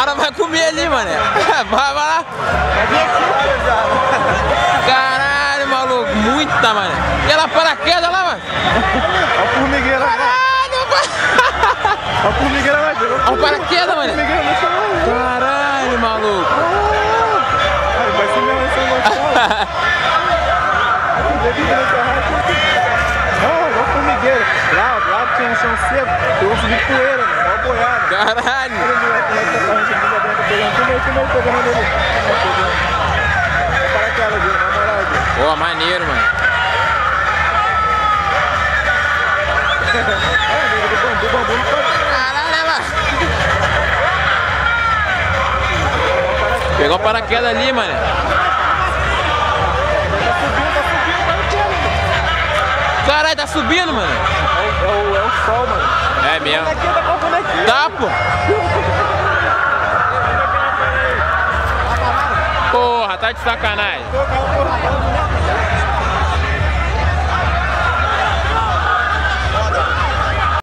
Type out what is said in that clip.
cara vai comer ali, mané. Vai lá. Caralho, maluco. Muita, mané. E ela paraquedas lá, mano. Olha a formigueira. Olha a formigueira lá. Olha o paraquedas, mané. Caralho, maluco. Vai ser mesmo essa emoção. Olha a formigueira. Lá tinha um chão seco. Eu vou subir poeira, mano. Olha a boiada. Caralho. Para aquela, viu? Na moral, viu? Pô, maneiro, mano. Caralho, mano. Pegou o paraquedas ali, mano. Caralho, tá subindo, mano. É o sol, mano. É mesmo. Tá, pô. Porra, tá de sacanagem.